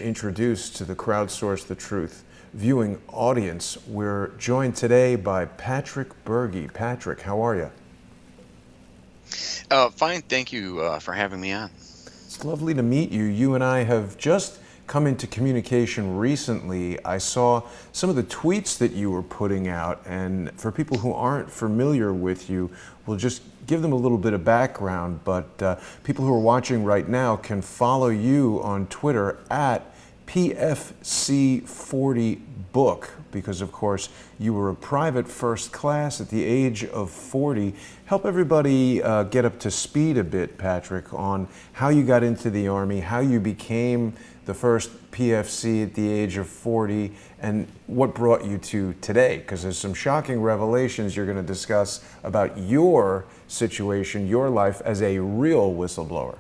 introduced to the Crowdsource the Truth viewing audience. We're joined today by Patrick Bergy. Patrick, how are you? Fine, thank you for having me on. It's lovely to meet you. You and I have just come into communication recently. I saw some of the tweets that you were putting out, and for people who aren't familiar with you, we'll just give them a little bit of background, but people who are watching right now can follow you on Twitter at PFC40book, because of course you were a private first class at the age of 40. Help everybody get up to speed a bit, Patrick, on how you got into the Army, how you became the first PFC at the age of 40, and what brought you to today, because there's some shocking revelations you're going to discuss about your situation, your life as a real whistleblower.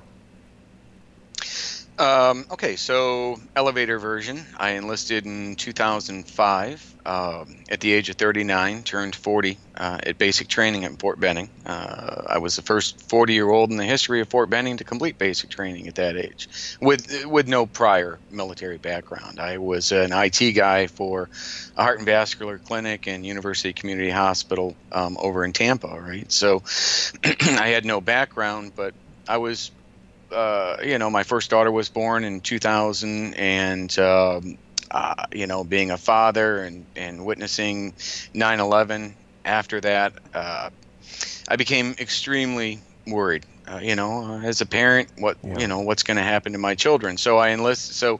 Okay, so elevator version. I enlisted in 2005 at the age of 39, turned 40 at basic training at Fort Benning. I was the first 40-year-old in the history of Fort Benning to complete basic training at that age with no prior military background. I was an IT guy for a heart and vascular clinic and University Community Hospital over in Tampa, right? So I had no background, but I was my first daughter was born in 2000, and being a father and witnessing 9/11 after that, I became extremely worried. As a parent, what's going to happen to my children? So I enlisted. So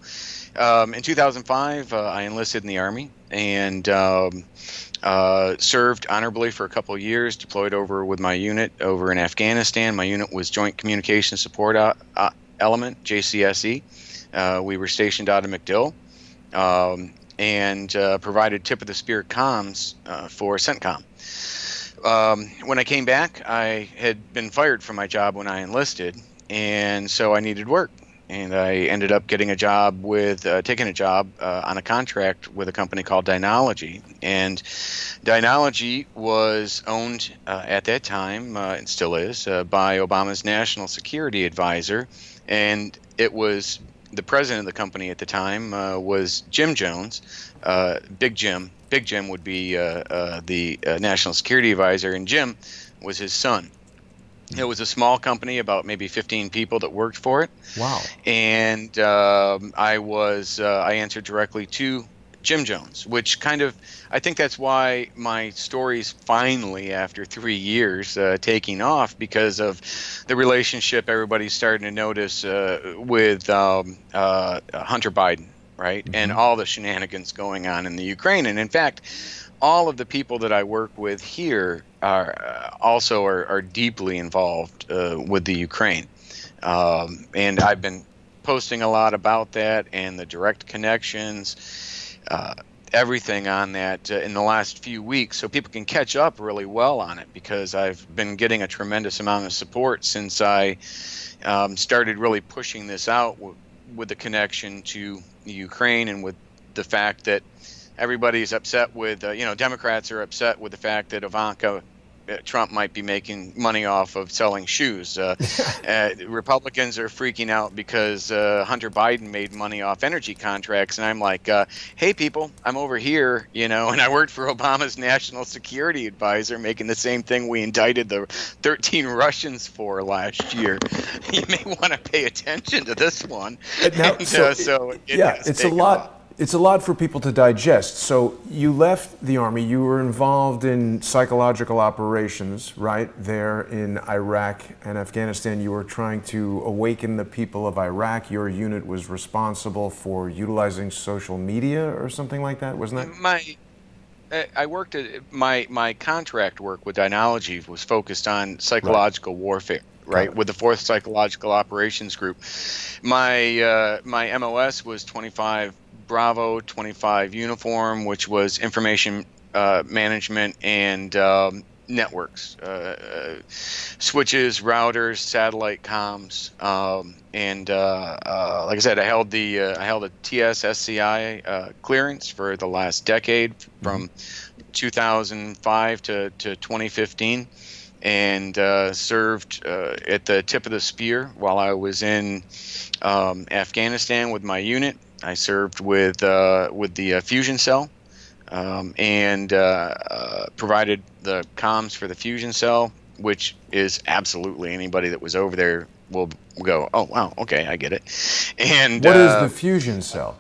in 2005, I enlisted in the Army and served honorably for a couple of years, deployed over with my unit over in Afghanistan. My unit was Joint Communication Support Element, JCSE. We were stationed out of MacDill and provided tip-of-the-spear comms for CENTCOM. When I came back, I had been fired from my job when I enlisted, and so I needed work. And I ended up getting a job taking a job on a contract with a company called Dynology. And Dynology was owned at that time, and still is, by Obama's national security advisor. And it was the president of the company at the time was Jim Jones, Big Jim. Big Jim would be the national security advisor, and Jim was his son. It was a small company, about maybe 15 people that worked for it. Wow. And I answered directly to Jim Jones, which I think that's why my story's finally, after 3 years, taking off, because of the relationship everybody's starting to notice with Hunter Biden, right? Mm-hmm. And all the shenanigans going on in the Ukraine. And in fact, all of the people that I work with here are deeply involved with the Ukraine. And I've been posting a lot about that and the direct connections, everything on that in the last few weeks, so people can catch up really well on it, because I've been getting a tremendous amount of support since I started really pushing this out with the connection to the Ukraine, and with the fact that everybody's upset with, Democrats are upset with the fact that Ivanka Trump might be making money off of selling shoes. Republicans are freaking out because Hunter Biden made money off energy contracts. And I'm like, hey, people, I'm over here, and I worked for Obama's national security advisor, making the same thing we indicted the 13 Russians for last year. You may want to pay attention to this one. Now, it's a lot. It's a lot for people to digest. So you left the Army, you were involved in psychological operations, right, there in Iraq and Afghanistan. You were trying to awaken the people of Iraq. Your unit was responsible for utilizing social media or something like that, wasn't that? My contract work with Dynology was focused on psychological warfare. Right, with the 4th Psychological Operations Group. My MOS was 25 Bravo, 25 Uniform, which was information management and networks, switches, routers, satellite comms, and like I said, I held a TS-SCI clearance for the last decade, from 2005 to 2015. And served at the tip of the spear while I was in Afghanistan with my unit. I served with the fusion cell, and provided the comms for the fusion cell, which is absolutely anybody that was over there will go, oh wow, okay, I get it. And What is the fusion cell?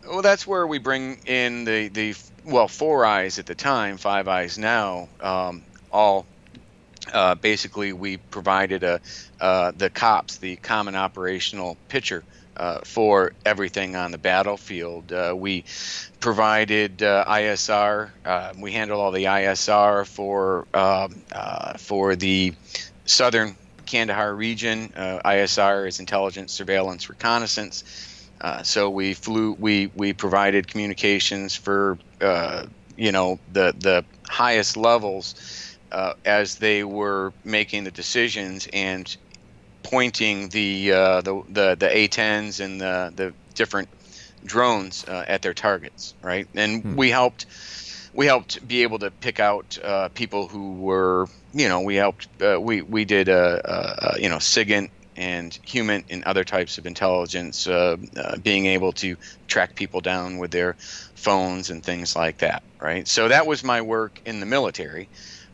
well, that's where we bring in the well, 4 eyes at the time, 5 eyes now. All basically we provided the COPS, the Common Operational Picture, for everything on the battlefield. We provided ISR. We handle all the ISR for the southern Kandahar region. ISR is intelligence, surveillance, reconnaissance. So we provided communications for the highest levels as they were making the decisions and pointing the A-10s and the different drones at their targets, right? And we helped be able to pick out people who were, we did SIGINT and human and other types of intelligence, being able to track people down with their phones and things like that, right? So that was my work in the military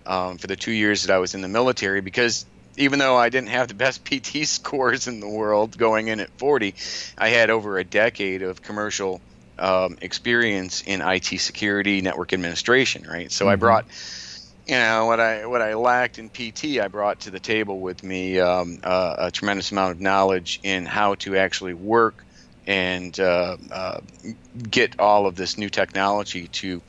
for the 2 years that I was in the military, because even though I didn't have the best PT scores in the world going in at 40, I had over a decade of commercial experience in IT security, network administration, right? So I brought, what I lacked in PT, I brought to the table with me a tremendous amount of knowledge in how to actually work and get all of this new technology to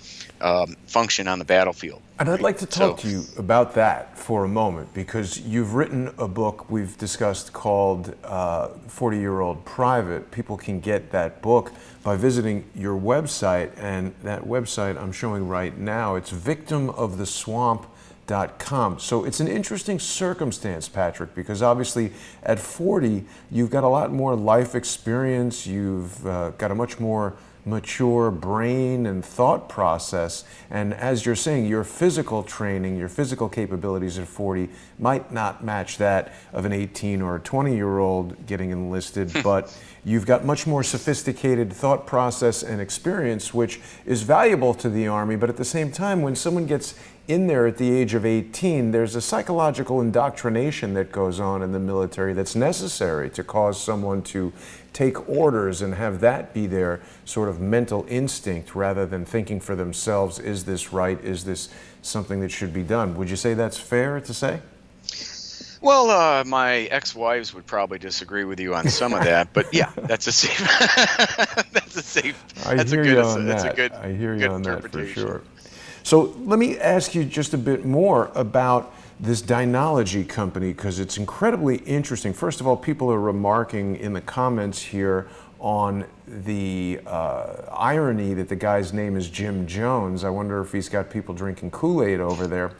function on the battlefield. And I'd like to talk to you about that for a moment, because you've written a book we've discussed called 40-Year-Old Private. People can get that book by visiting your website, and that website I'm showing right now, it's victimoftheswamp.com. So it's an interesting circumstance, Patrick, because obviously at 40, you've got a lot more life experience, you've got a much more mature brain and thought process, and as you're saying, your physical training, your physical capabilities at 40 might not match that of an 18 or a 20-year-old getting enlisted, but you've got much more sophisticated thought process and experience, which is valuable to the Army. But at the same time, when someone gets in there at the age of 18, there's a psychological indoctrination that goes on in the military that's necessary to cause someone to take orders and have that be their sort of mental instinct rather than thinking for themselves, is this right? Is this something that should be done? Would you say that's fair to say? Well, my ex-wives would probably disagree with you on some of that, but yeah, that's a safe. I hear you on that for sure. So let me ask you just a bit more about this Dynology company, because it's incredibly interesting. First of all, people are remarking in the comments here on the irony that the guy's name is Jim Jones. I wonder if he's got people drinking Kool-Aid over there.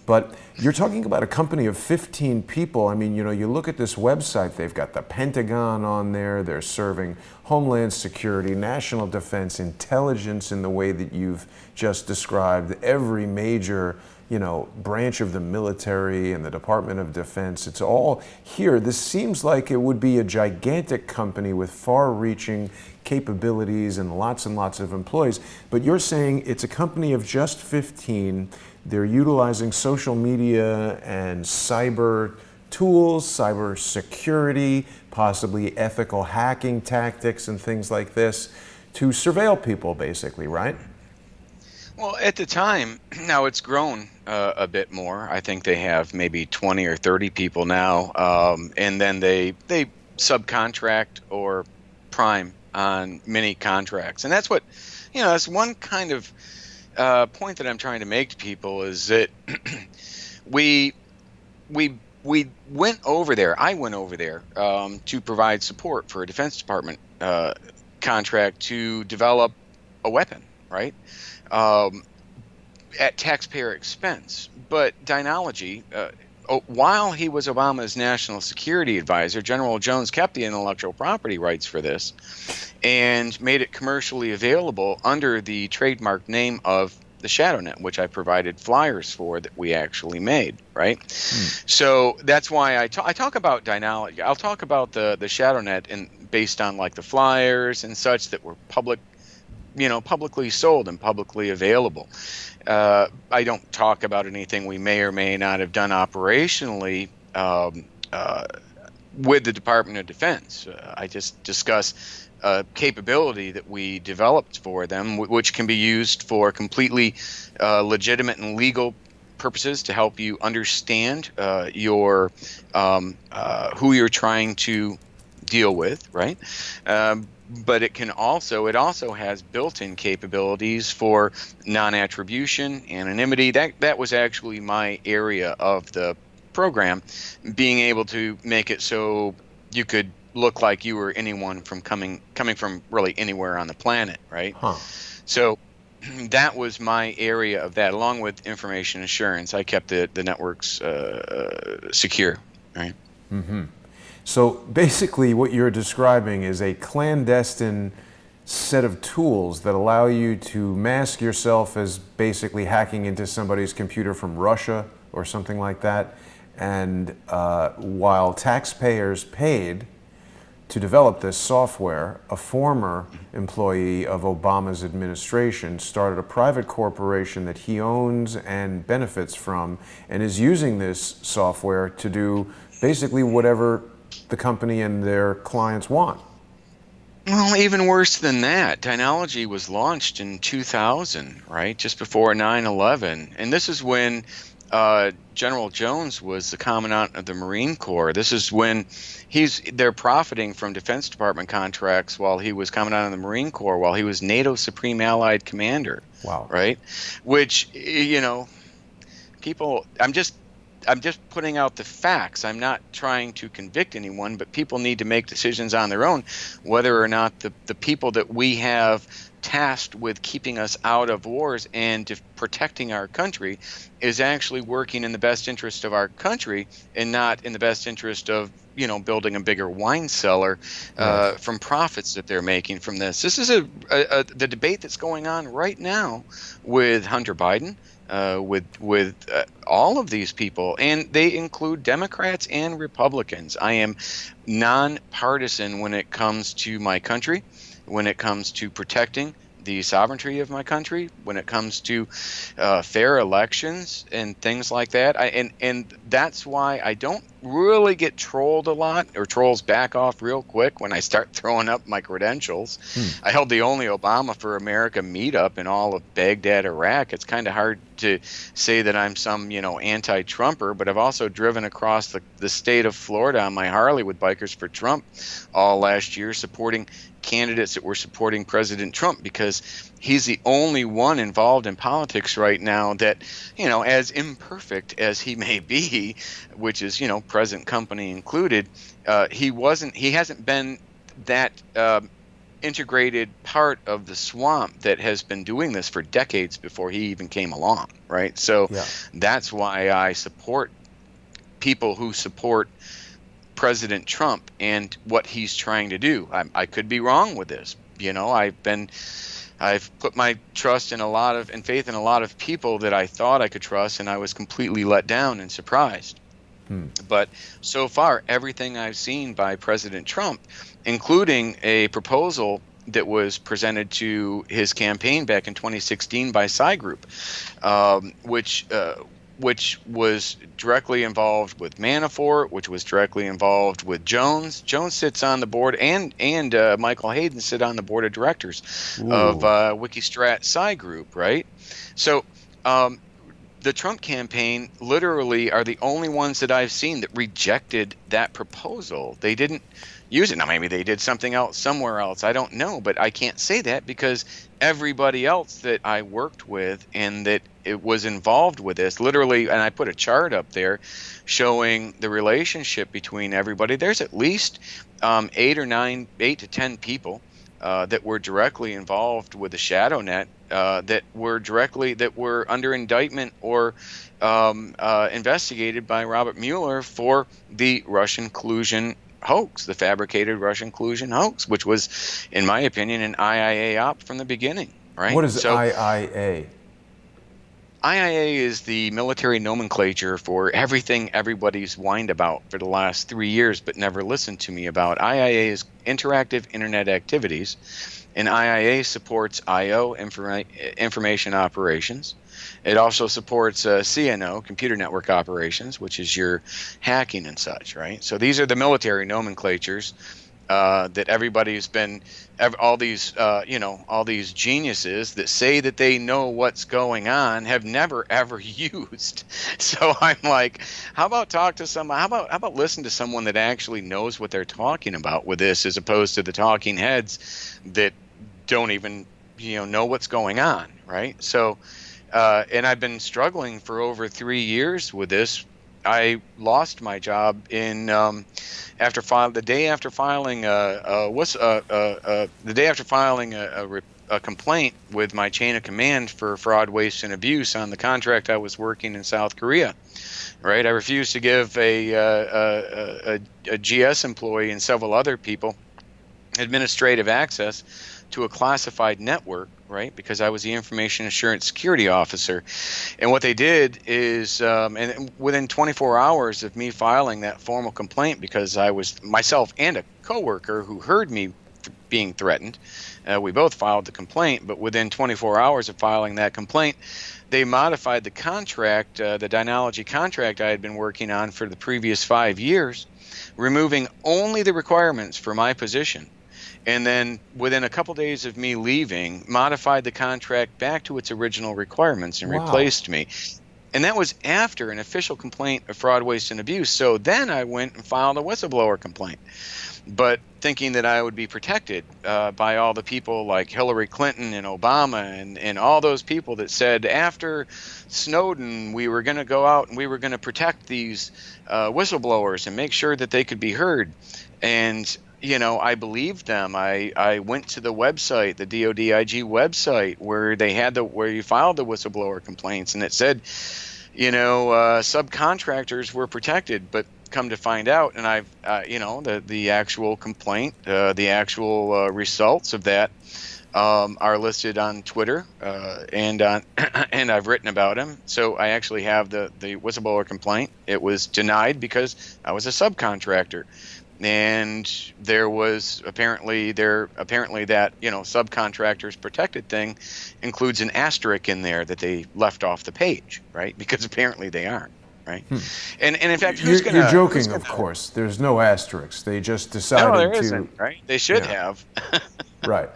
But you're talking about a company of 15 people. I mean, you look at this website, they've got the Pentagon on there, they're serving Homeland Security, national defense, intelligence in the way that you've just described, every major, branch of the military and the Department of Defense. It's all here. This seems like it would be a gigantic company with far-reaching capabilities and lots of employees. But you're saying it's a company of just 15. They're utilizing social media and cyber tools, cyber security, possibly ethical hacking tactics and things like this to surveil people, basically, right? Well, at the time, now it's grown a bit more. I think they have maybe 20 or 30 people now, and then they subcontract or prime on many contracts. And that's what, that's one kind of point that I'm trying to make to people, is that we went over there. I went over there to provide support for a Defense Department contract to develop a weapon, right? At taxpayer expense. But Dynology, while he was Obama's national security advisor, General Jones kept the intellectual property rights for this and made it commercially available under the trademark name of the ShadowNet, which I provided flyers for that we actually made, right? So that's why I talk about Dynology. I'll talk about the ShadowNet, and based on like the flyers and such that were publicly sold and publicly available. I don't talk about anything we may or may not have done operationally with the Department of Defense. I just discuss capability that we developed for them, which can be used for completely legitimate and legal purposes to help you understand your who you're trying to deal with, right? But it also has built-in capabilities for non-attribution, anonymity. That was actually my area of the program, being able to make it so you could look like you were anyone from coming from really anywhere on the planet, right? So that was my area of that, along with information assurance. I kept the networks secure, right? So basically what you're describing is a clandestine set of tools that allow you to mask yourself as basically hacking into somebody's computer from Russia or something like that. And while taxpayers paid to develop this software, a former employee of Obama's administration started a private corporation that he owns and benefits from, and is using this software to do basically whatever the company and their clients want. Well, even worse than that, Dynology was launched in 2000, right, just before 9/11, and this is when General Jones was the Commandant of the Marine Corps. This is when they're profiting from Defense Department contracts while he was Commandant of the Marine Corps, while he was NATO Supreme Allied Commander. Wow. Right? Which, people, I'm just putting out the facts. I'm not trying to convict anyone, but people need to make decisions on their own, whether or not the people that we have tasked with keeping us out of wars and protecting our country is actually working in the best interest of our country and not in the best interest of building a bigger wine cellar from profits that they're making from this. This is the debate that's going on right now with Hunter Biden, with all of these people, and they include Democrats and Republicans. I am nonpartisan when it comes to my country, when it comes to protecting the sovereignty of my country, when it comes to fair elections and things like that. And that's why I don't really get trolled a lot, or trolls back off real quick when I start throwing up my credentials. I held the only Obama for America meetup in all of Baghdad, Iraq. It's kind of hard to say that I'm some, anti-Trumper, but I've also driven across the state of Florida on my Harley with Bikers for Trump all last year, supporting candidates that were supporting President Trump, because he's the only one involved in politics right now that, as imperfect as he may be, which is, present company included, he hasn't been that integrated part of the swamp that has been doing this for decades before he even came along, right? So that's why I support people who support President Trump and what he's trying to do. I could be wrong with this. I've put my trust in and faith in a lot of people that I thought I could trust, and I was completely let down and surprised. But so far, everything I've seen by President Trump, including a proposal that was presented to his campaign back in 2016 by Psy Group, which was directly involved with Manafort, which was directly involved with Jones. Jones sits on the board, and Michael Hayden sit on the board of directors of Wikistrat Psy Group, right? So the Trump campaign literally are the only ones that I've seen that rejected that proposal. They didn't use it. Now, maybe they did something else somewhere else. I don't know, but I can't say that because everybody else that I worked with and that it was involved with this, literally, and I put a chart up there showing the relationship between everybody. There's at least 8 to 10 people that were directly involved with the shadow net, that were under indictment or investigated by Robert Mueller for the Russian collusion hoax, the fabricated Russian collusion hoax, which was, in my opinion, an IIA op from the beginning, right? What is IIA? IIA is the military nomenclature for everything everybody's whined about for the last 3 years but never listened to me about. IIA is Interactive Internet Activities, and IIA supports I/O, information operations. It also supports CNO, computer network operations, which is your hacking and such, right? So these are the military nomenclatures that everybody's been, all these geniuses that say that they know what's going on have never ever used. So I'm like, how about talk to someone? How about listen to someone that actually knows what they're talking about with this, as opposed to the talking heads that don't even know what's going on, right? So, and I've been struggling for over 3 years with this. I lost my job in the day after filing a complaint with my chain of command for fraud, waste, and abuse on the contract I was working in South Korea. Right, I refused to give a GS employee and several other people administrative access to a classified network, right? Because I was the information assurance security officer. And what they did is, and within 24 hours of me filing that formal complaint, because I was myself and a coworker who heard me being threatened, we both filed the complaint, but within 24 hours of filing that complaint, they modified the contract, the Dynology contract I had been working on for the previous 5 years, removing only the requirements for my position. And then within a couple days of me leaving, modified the contract back to its original requirements and replaced me. And that was after an official complaint of fraud, waste, and abuse. So then I went and filed a whistleblower complaint, but thinking that I would be protected by all the people like Hillary Clinton and Obama and all those people that said after Snowden we were going to go out and we were going to protect these whistleblowers and make sure that they could be heard. And I believed them. I went to the website, the DODIG website, where they had where you filed the whistleblower complaints, and it said, subcontractors were protected. But come to find out, and I've, the actual complaint, the actual results of that are listed on Twitter, and I've written about them. So I actually have the whistleblower complaint. It was denied because I was a subcontractor. And there was apparently that subcontractors protected thing includes an asterisk in there that they left off the page, right? Because apparently they aren't, right? And in fact, you're joking, of course. There's no asterisks. They just decided no, there to. Isn't, right? They should have. Right.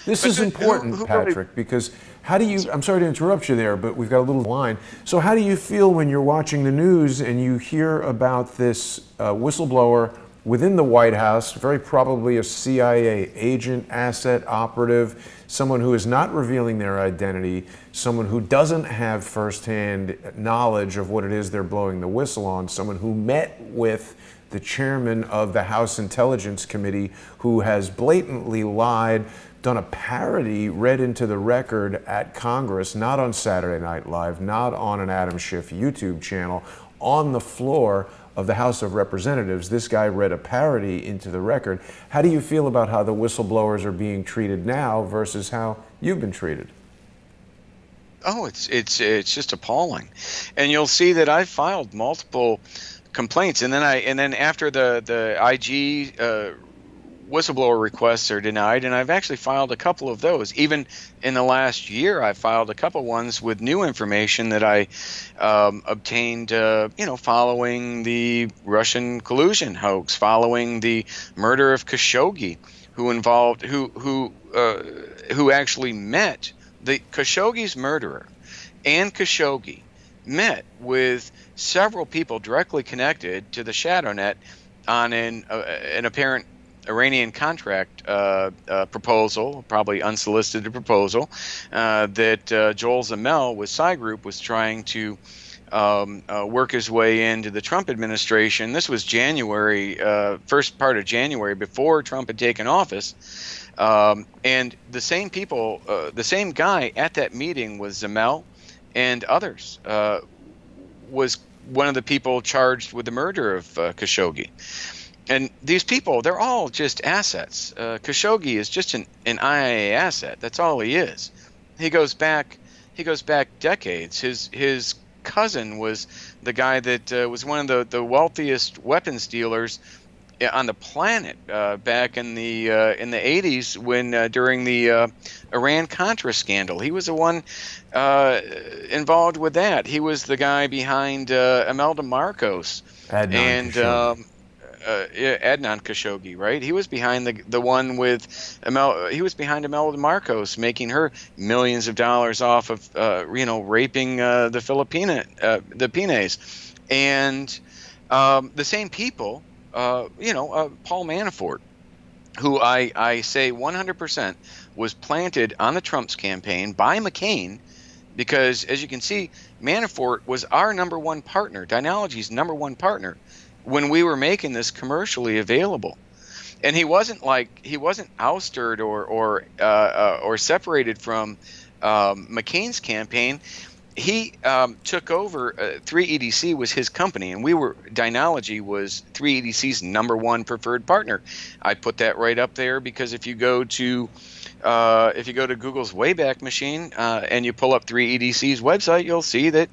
This is important, Patrick, because how do you? I'm sorry to interrupt you there, but we've got a little line. So how do you feel when you're watching the news and you hear about this whistleblower within the White House, very probably a CIA agent, asset operative, someone who is not revealing their identity, someone who doesn't have firsthand knowledge of what it is they're blowing the whistle on, someone who met with the chairman of the House Intelligence Committee, who has blatantly lied, done a parody read into the record at Congress, not on Saturday Night Live, not on an Adam Schiff YouTube channel, on the floor of the House of Representatives. This guy read a parody into the record. How do you feel about how the whistleblowers are being treated now versus how you've been treated? Oh, it's just appalling. And you'll see that I filed multiple complaints, and then after the IG whistleblower requests are denied, and I've actually filed a couple of those. Even in the last year, I filed a couple ones with new information that I obtained, following the Russian collusion hoax, following the murder of Khashoggi, who actually met the Khashoggi's murderer, and Khashoggi met with several people directly connected to the ShadowNet on an apparent Iranian contract proposal, probably unsolicited proposal, that Joel Zamel with Psy Group was trying to work his way into the Trump administration. This was January, first part of January, before Trump had taken office. And the same people, the same guy at that meeting with Zamel and others, was one of the people charged with the murder of Khashoggi. And these people, they're all just assets. Khashoggi is just an IAA asset. That's all he is. He goes back he goes back decades. His cousin was the guy that was one of the wealthiest weapons dealers on the planet back in the 80s when during the Iran-Contra scandal. He was the one involved with that. He was the guy behind Imelda Marcos Adnan and Khashoggi. Adnan Khashoggi, right? He was behind the one with he was behind Imelda Marcos, making her millions of dollars off of raping the Filipinas, and the same people. Paul Manafort, who I say 100% was planted on the Trump's campaign by McCain, because as you can see, Manafort was our number one partner, Dynology's number one partner, when we were making this commercially available. And he wasn't ousted or separated from McCain's campaign. He took over. 3EDC was his company, and Dynology was 3EDC's number one preferred partner. I put that right up there because if you go to Google's Wayback Machine and you pull up 3EDC's website, you'll see that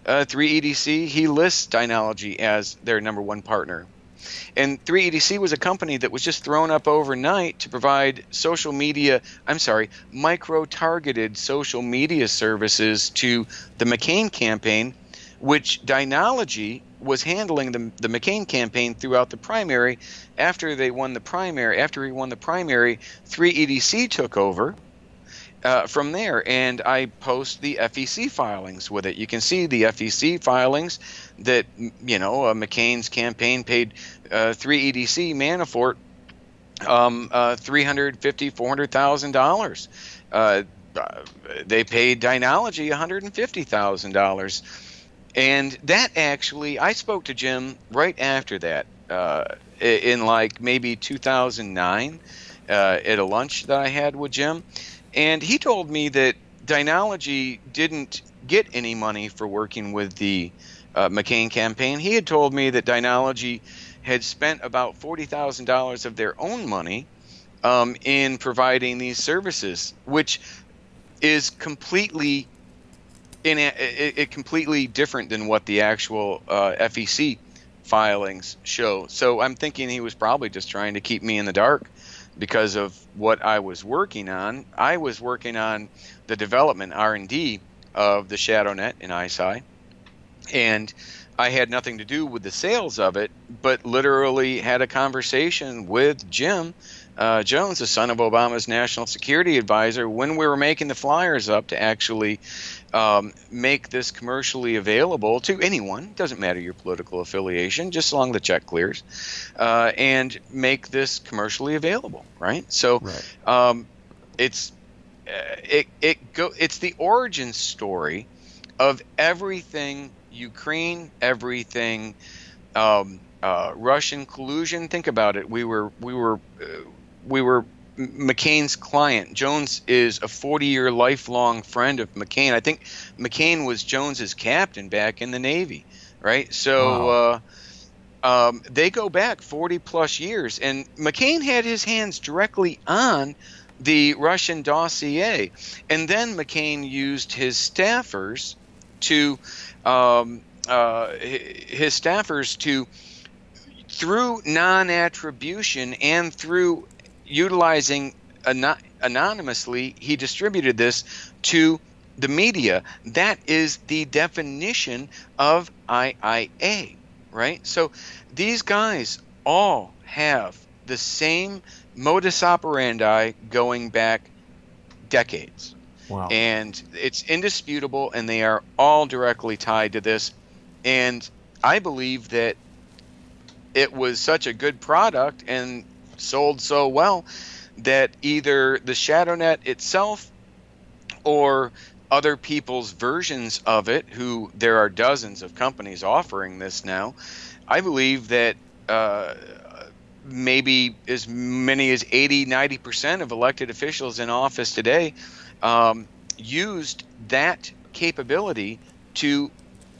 3EDC, he lists Dynology as their number one partner. And 3EDC was a company that was just thrown up overnight to provide micro-targeted social media services to the McCain campaign, which Dynology was handling the McCain campaign throughout the primary. After he won the primary, 3EDC took over from there, and I post the FEC filings with it. You can see the FEC filings that McCain's campaign paid 3EDC Manafort $350,000-$400,000. They paid Dynology $150,000, and that actually, I spoke to Jim right after that in like maybe 2009 at a lunch that I had with Jim. And he told me that Dynology didn't get any money for working with the McCain campaign. He had told me that Dynology had spent about $40,000 of their own money in providing these services, which is completely different than what the actual FEC filings show. So I'm thinking he was probably just trying to keep me in the dark because of what I was working on. I was working on the development R&D of the ShadowNet in ISI, and I had nothing to do with the sales of it, but literally had a conversation with Jim Jones, the son of Obama's national security advisor, when we were making the flyers up to actually make this commercially available to anyone. It doesn't matter your political affiliation, just so long the check clears, and make this commercially available, right? So right. It's the origin story of everything Ukraine, everything Russian collusion. Think about it. We were McCain's client. Jones is a 40-year lifelong friend of McCain. I think McCain was Jones's captain back in the Navy, right? So wow. They go back 40-plus years, and McCain had his hands directly on the Russian dossier, and then McCain used his staffers to through non-attribution and through utilizing anonymously, he distributed this to the media. That is the definition of IIA, right? So these guys all have the same modus operandi going back decades. Wow. And it's indisputable, and they are all directly tied to this. And I believe that it was such a good product and sold so well that either the ShadowNet itself or other people's versions of it, who there are dozens of companies offering this now, I believe that maybe as many as 80-90% of elected officials in office today used that capability to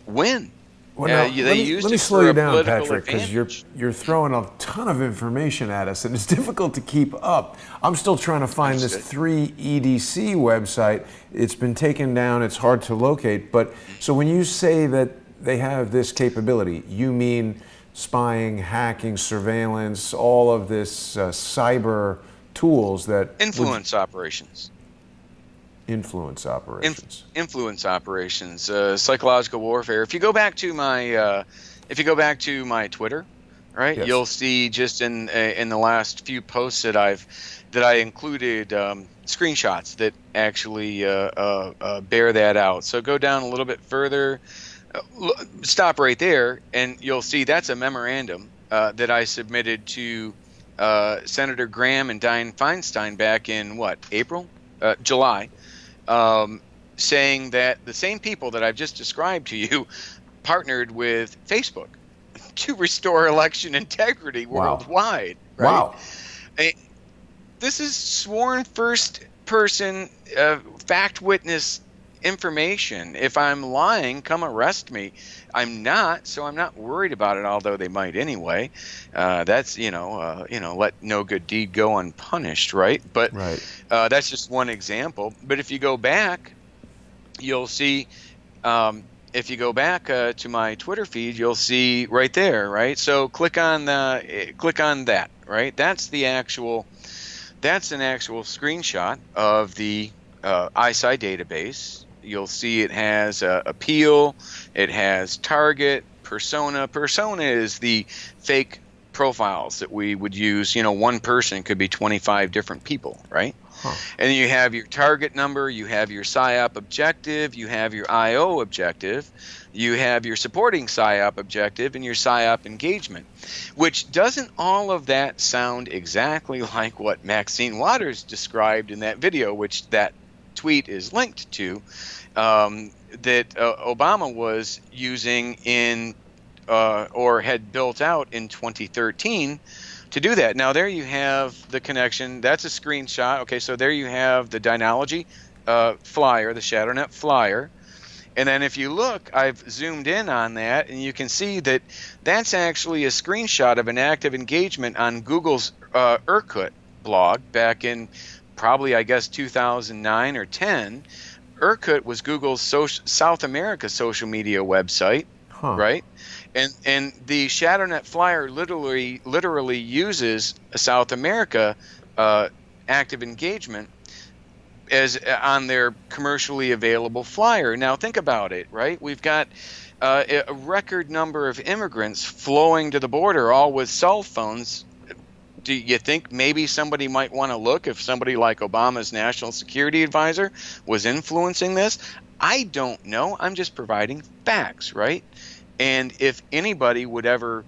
win Well, now They let used me it slow for you a down, political Patrick, because advantage. you're throwing a ton of information at us, and it's difficult to keep up. I'm still trying to find this Understood. 3EDC website. It's been taken down. It's hard to locate. But so when you say that they have this capability, you mean spying, hacking, surveillance, all of this cyber tools that would Influence operations. influence operations. Influence operations, psychological warfare. If you go back to my Twitter, right, Yes. you'll see just in the last few posts that I included screenshots that actually bear that out. So go down a little bit further, stop right there, and you'll see that's a memorandum that I submitted to Senator Graham and Dianne Feinstein back in July. Saying that the same people that I've just described to you partnered with Facebook to restore election integrity worldwide. Right? Wow. This is sworn first-person fact witness information. If I'm lying, come arrest me. I'm not, so I'm not worried about it. Although they might anyway. That's let no good deed go unpunished, right? But Right. that's just one example. But if you go back, you'll see. If you go back to my Twitter feed, you'll see right there, right? So click on that, right? That's an actual screenshot of the ISI database. You'll see it has appeal, it has target, persona. Persona is the fake profiles that we would use. One person could be 25 different people, right? Huh. And then you have your target number, you have your PSYOP objective, you have your IO objective, you have your supporting PSYOP objective, and your PSYOP engagement, which doesn't all of that sound exactly like what Maxine Waters described in that video, which that tweet is linked to, that Obama was using in or had built out in 2013 to do that. Now there you have the connection. That's a screenshot. Okay, so there you have the Dynology flyer, the ShadowNet flyer. And then if you look, I've zoomed in on that, and you can see that that's actually a screenshot of an active engagement on Google's Urkut blog back in probably, I guess, 2009 or 10. Urkut was Google's South America social media website, right? And the ShadowNet flyer literally uses a South America active engagement as on their commercially available flyer. Now think about it, right? We've got a record number of immigrants flowing to the border, all with cell phones. Do you think maybe somebody might want to look if somebody like Obama's national security advisor was influencing this? I don't know. I'm just providing facts, right? And if anybody would ever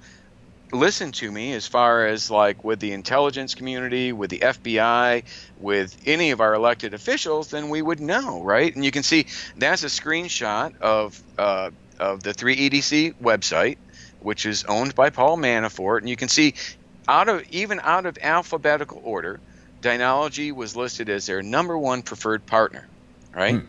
listen to me as far as like with the intelligence community, with the FBI, with any of our elected officials, then we would know, right? And you can see that's a screenshot of the 3EDC website, which is owned by Paul Manafort. And you can see out of alphabetical order, Dynology was listed as their #1 preferred partner, right?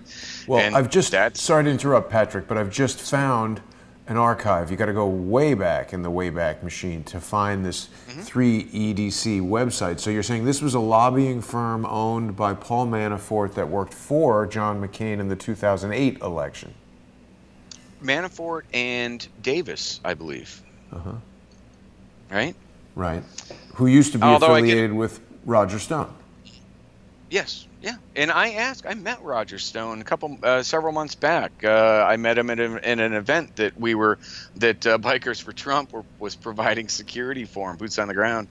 Well, and sorry to interrupt, Patrick, but I've just found an archive. You got to go way back in the Wayback Machine to find this 3EDC website. So you're saying this was a lobbying firm owned by Paul Manafort that worked for John McCain in the 2008 election. Manafort and Davis, I believe. Right? Right. Who used to be affiliated with Roger Stone. Yes, yeah. And I met Roger Stone several months back. I met him in an event that Bikers for Trump was providing security for him, boots on the ground.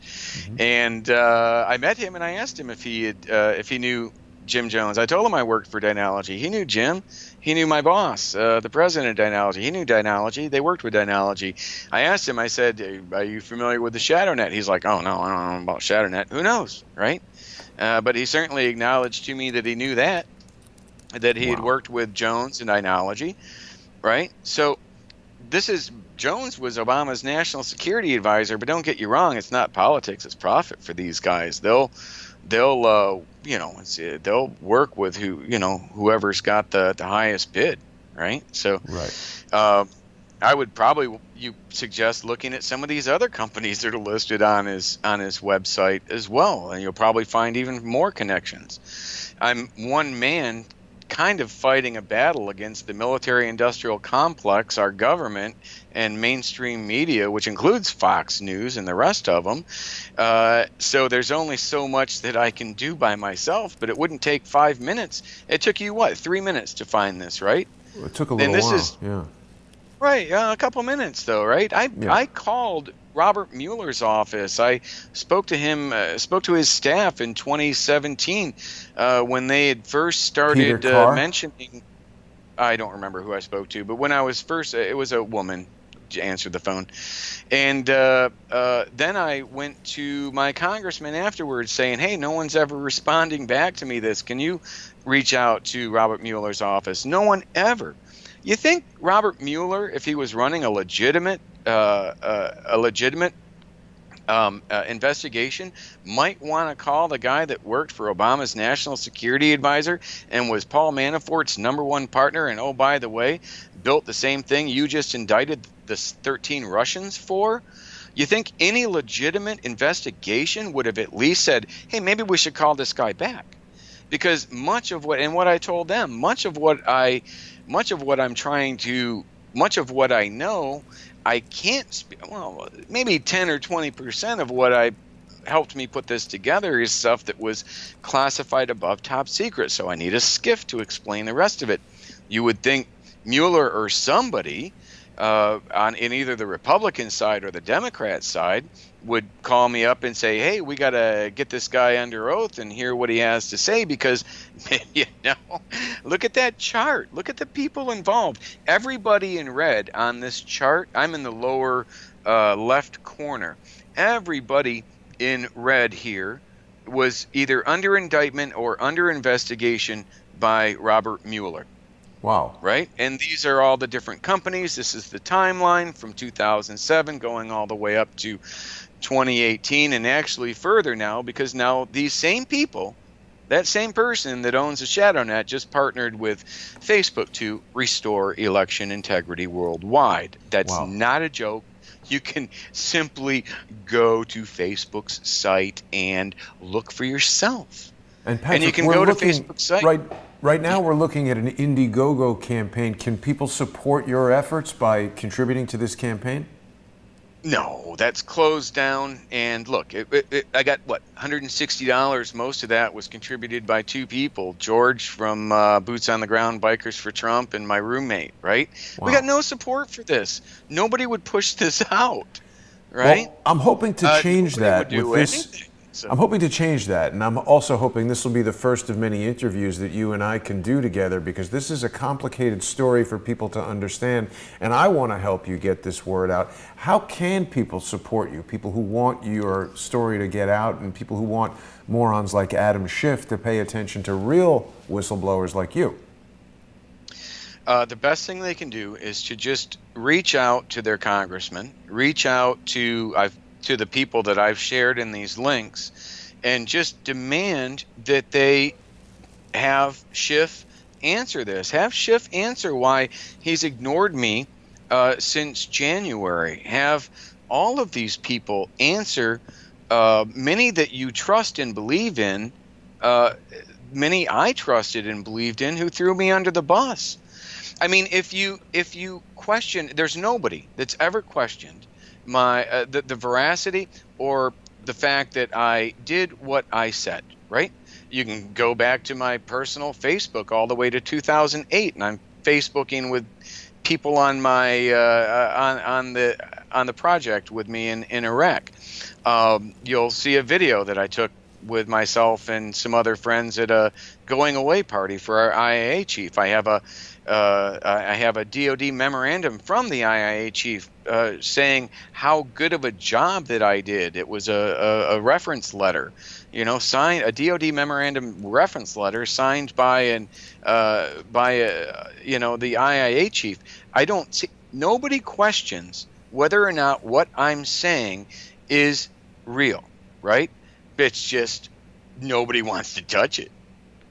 And I met him and I asked him if he knew Jim Jones. I told him I worked for Dynology. He knew Jim. He knew my boss, the president of Dynology. He knew Dynology. They worked with Dynology. I asked him, I said, are you familiar with the ShadowNet? He's like, oh, no, I don't know about ShadowNet. Who knows, right? But he certainly acknowledged to me that he knew that he had worked with Jones and Dynology, right? So Jones was Obama's national security advisor, but don't get you wrong, it's not politics, it's profit for these guys. They'll work with whoever's got the highest bid, right? So, I would probably you suggest looking at some of these other companies that are listed on his website as well, and you'll probably find even more connections. I'm one man kind of fighting a battle against the military-industrial complex, our government, and mainstream media, which includes Fox News and the rest of them. So there's only so much that I can do by myself, but it wouldn't take 5 minutes. It took you, what, 3 minutes to find this, right? It took a little while, yeah. Right, a couple minutes though, right? I called Robert Mueller's office. I spoke to him, spoke to his staff in 2017 when they had first started mentioning. I don't remember who I spoke to, but when I was first, it was a woman answered the phone, and then I went to my congressman afterwards saying, "Hey, no one's ever responding back to me. Can you reach out to Robert Mueller's office?" No one ever. You think Robert Mueller, if he was running a legitimate investigation, might want to call the guy that worked for Obama's national security advisor and was Paul Manafort's #1 partner, and oh, by the way, built the same thing you just indicted the 13 Russians for? You think any legitimate investigation would have at least said, hey, maybe we should call this guy back? Because much of what I told them, much of what I know, I can't well, maybe 10 or 20% of what I helped me put this together is stuff that was classified above top secret. So I need a skiff to explain the rest of it. You would think Mueller or somebody in either the Republican side or the Democrat side would call me up and say, hey, we got to get this guy under oath and hear what he has to say, because, look at that chart. Look at the people involved. Everybody in red on this chart, I'm in the lower left corner. Everybody in red here was either under indictment or under investigation by Robert Mueller. Wow. Right? And these are all the different companies. This is the timeline from 2007 going all the way up to 2018, and actually further now, because now these same people, that same person that owns the ShadowNet, just partnered with Facebook to restore election integrity worldwide. That's not a joke. You can simply go to Facebook's site and look for yourself. And Patrick, you can go to Facebook's site. Right now we're looking at an Indiegogo campaign. Can people support your efforts by contributing to this campaign? No, that's closed down. And look, I got, $160. Most of that was contributed by two people, George from Boots on the Ground, Bikers for Trump, and my roommate, right? Wow. We got no support for this. Nobody would push this out, right? Well, I'm hoping to change that with this. Anything. So. I'm hoping to change that, and I'm also hoping this will be the first of many interviews that you and I can do together, because this is a complicated story for people to understand, and I want to help you get this word out. How can people support you, people who want your story to get out and people who want morons like Adam Schiff to pay attention to real whistleblowers like you? The best thing they can do is to just reach out to their congressman, reach out to the people that I've shared in these links, and just demand that they have Schiff answer this. Have Schiff answer why he's ignored me since January. Have all of these people answer, many that you trust and believe in, many I trusted and believed in, who threw me under the bus. I mean, if you question, there's nobody that's ever questioned my the veracity or the fact that I did what I said, right? You can go back to my personal Facebook all the way to 2008, and I'm Facebooking with people on my on the project with me in Iraq. You'll see a video that I took with myself and some other friends at a going away party for our IAA chief. I have a DoD memorandum from the IAA chief saying how good of a job that I did. It was a reference letter, signed, a DoD memorandum reference letter signed by the IAA chief. I don't see, nobody questions whether or not what I'm saying is real, right? It's just nobody wants to touch it.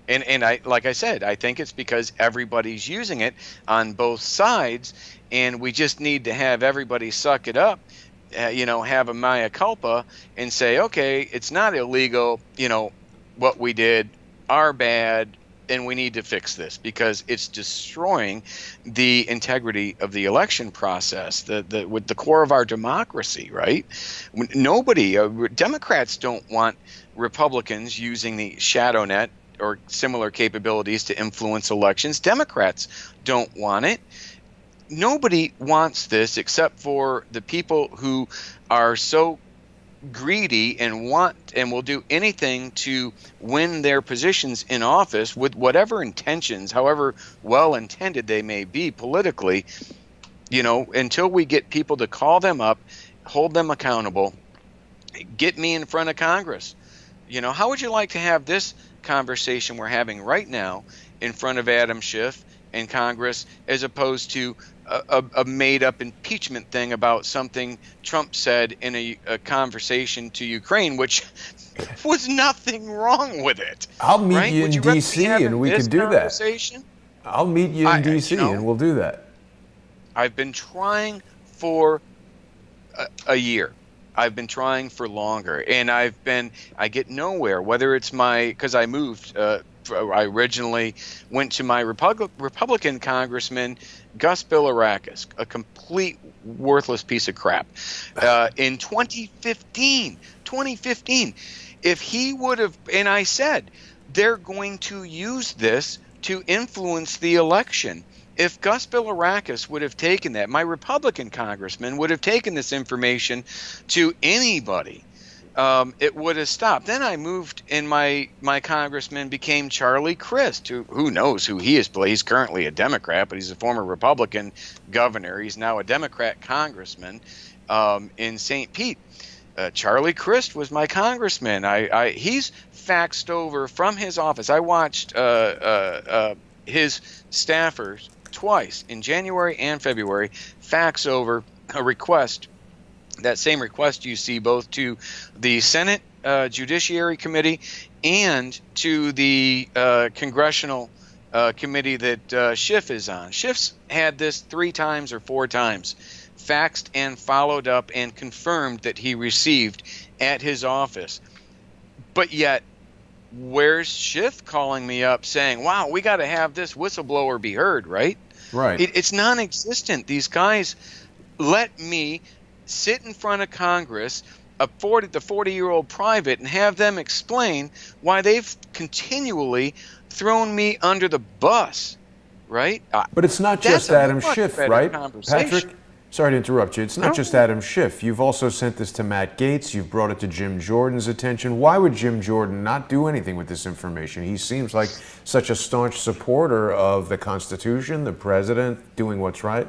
And I, like I said, I think it's because everybody's using it on both sides, and we just need to have everybody suck it up, have a mea culpa and say, okay, it's not illegal, what we did, our bad, and we need to fix this because it's destroying the integrity of the election process, with the core of our democracy, right? Nobody, Democrats don't want Republicans using the shadow net or similar capabilities to influence elections. Democrats don't want it. Nobody wants this except for the people who are so greedy and want and will do anything to win their positions in office with whatever intentions, however well intended they may be politically, until we get people to call them up, hold them accountable, get me in front of Congress. How would you like to have this conversation we're having right now in front of Adam Schiff and Congress, as opposed to a made-up impeachment thing about something Trump said in a conversation to Ukraine, which was nothing wrong with it. I'll meet right? you Would in D.C. and we could do that. I'll meet you in D.C. And we'll do that. I've been trying for a year. I've been trying for longer, and I get nowhere, whether it's because I moved. I originally went to my Republican congressman, Gus Bilirakis, a complete worthless piece of crap, in 2015. If he would have, and I said, they're going to use this to influence the election. If Gus Bilirakis would have taken that, my Republican congressman would have taken this information to anybody, it would have stopped. Then I moved, and my congressman became Charlie Crist, who knows who he is. He's currently a Democrat, but he's a former Republican governor. He's now a Democrat congressman in St. Pete. Charlie Crist was my congressman. He's faxed over from his office. I watched his staffers twice in January and February fax over a request, that same request you see both to the Senate Judiciary Committee and to the Congressional Committee that Schiff is on. Schiff's had this 3 times or 4 times, faxed and followed up and confirmed that he received at his office. But yet, where's Schiff calling me up saying, wow, we got to have this whistleblower be heard, right? Right. It's non-existent. These guys let me sit in front of Congress, the 40-year-old private, and have them explain why they've continually thrown me under the bus, right? But it's not just Adam Schiff, right, Patrick? Sorry to interrupt you. It's not just Adam Schiff. You've also sent this to Matt Gaetz. You've brought it to Jim Jordan's attention. Why would Jim Jordan not do anything with this information? He seems like such a staunch supporter of the Constitution, the president, doing what's right.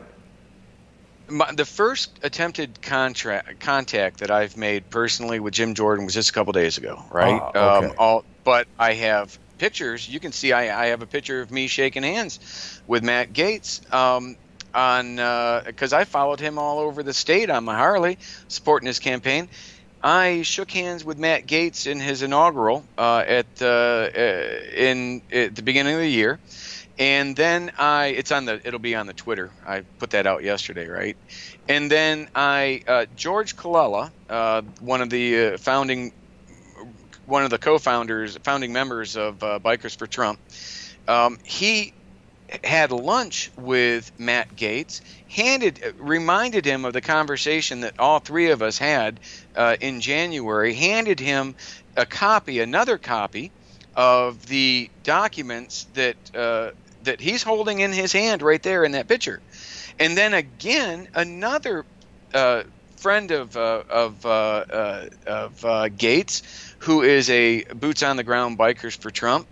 The first attempted contact that I've made personally with Jim Jordan was just a couple days ago, right? Okay. But I have pictures. You can see I have a picture of me shaking hands with Matt Gaetz because I followed him all over the state on my Harley, supporting his campaign. I shook hands with Matt Gaetz in his inaugural at the beginning of the year. And then it'll be on the Twitter. I put that out yesterday, right? And then George Colella, one of the founding members of Bikers for Trump, he had lunch with Matt Gaetz, reminded him of the conversation that all 3 of us had in January, handed him another copy of the documents that he's holding in his hand right there in that picture. And then again, another friend of Gaetz, who is a boots on the ground Bikers for Trump,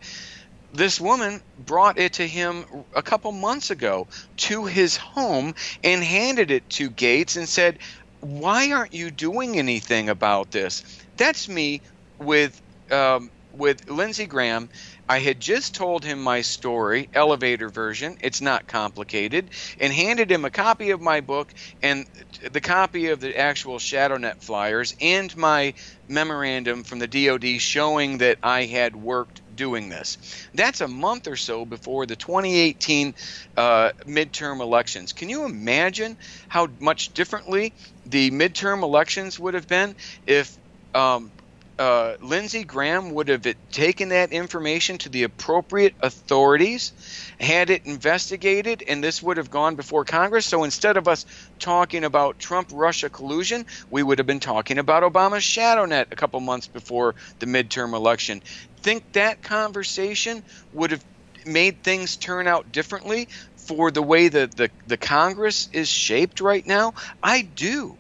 this woman brought it to him a couple months ago to his home and handed it to Gaetz and said, why aren't you doing anything about this? That's me with Lindsey Graham. I had just told him my story, elevator version, it's not complicated, and handed him a copy of my book and the copy of the actual ShadowNet flyers and my memorandum from the DOD showing that I had worked doing this. That's a month or so before the 2018 midterm elections. Can you imagine how much differently the midterm elections would have been if Lindsey Graham would have taken that information to the appropriate authorities, had it investigated, and this would have gone before Congress? So instead of us talking about Trump-Russia collusion, we would have been talking about Obama's shadow net a couple months before the midterm election. Think that conversation would have made things turn out differently for the way that the Congress is shaped right now? I do.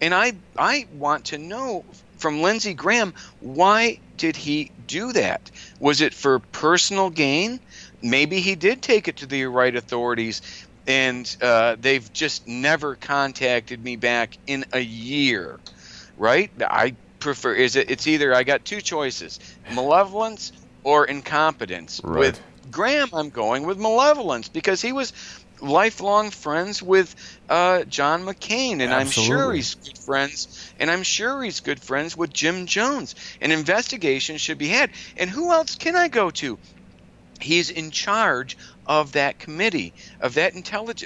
And I want to know from Lindsey Graham, why did he do that? Was it for personal gain? Maybe he did take it to the right authorities, and they've just never contacted me back in a year, right? I prefer, it's either, I got two choices, malevolence or incompetence. Right. With Graham, I'm going with malevolence because he was lifelong friends with John McCain, and I'm sure he's good friends. And I'm sure he's good friends with Jim Jones. An investigation should be had. And who else can I go to? He's in charge of that committee, of that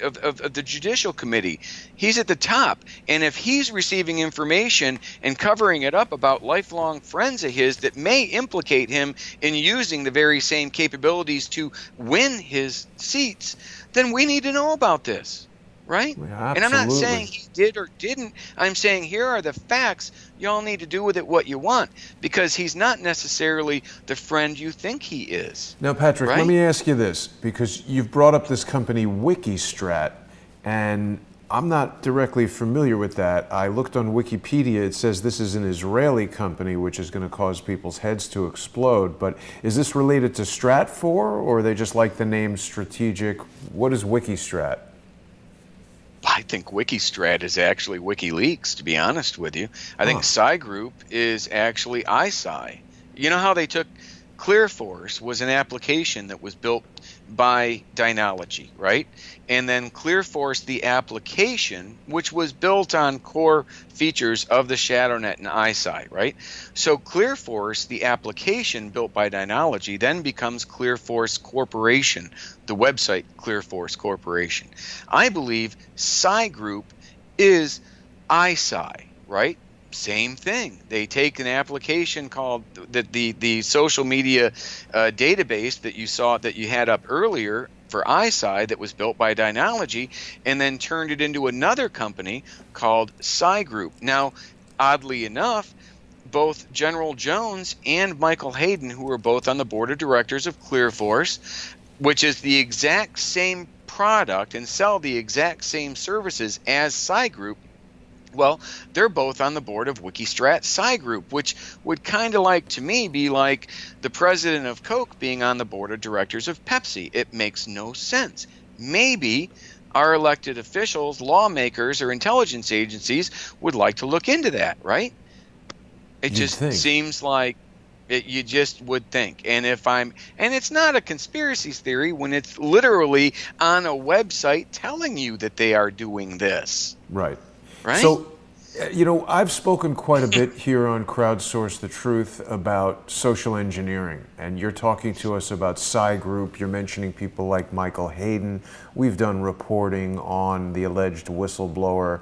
of the Judicial Committee. He's at the top. And if he's receiving information and covering it up about lifelong friends of his that may implicate him in using the very same capabilities to win his seats, then we need to know about this. Right? Yeah, and I'm not saying he did or didn't. I'm saying here are the facts. Y'all need to do with it what you want, because he's not necessarily the friend you think he is. Now, Patrick, right? let me ask you this, because you've brought up this company Wikistrat, and I'm not directly familiar with that. I looked on Wikipedia. It says this is an Israeli company, which is going to cause people's heads to explode. But is this related to Stratfor, or they just like the name Strategic? What is Wikistrat? I think Wikistrat is actually WikiLeaks, to be honest with you. I think Psi Group is actually ISI. You know how they took ClearForce was an application that was built by Dynology, right? And then ClearForce, the application, which was built on core features of the ShadowNet and ISI, right? So ClearForce, the application built by Dynology, then becomes ClearForce Corporation, the website ClearForce Corporation. I believe Psi Group is ISI, right? Same thing. They take an application called the social media database that you saw that you had up earlier for ISI that was built by Dynology, and then turned it into another company called Psi Group. Now, oddly enough, both General Jones and Michael Hayden, who are both on the board of directors of ClearForce, which is the exact same product and sell the exact same services as Psi Group, well, they're both on the board of Wikistrat Psi Group, which would kind of like, to me, be like the president of Coke being on the board of directors of Pepsi. It makes no sense. Maybe our elected officials, lawmakers, or intelligence agencies would like to look into that, right? It just seems like you just would think. And it's not a conspiracy theory when it's literally on a website telling you that they are doing this. Right. Right? So, I've spoken quite a bit here on Crowdsource the Truth about social engineering, and you're talking to us about Psi Group. You're mentioning people like Michael Hayden. We've done reporting on the alleged whistleblower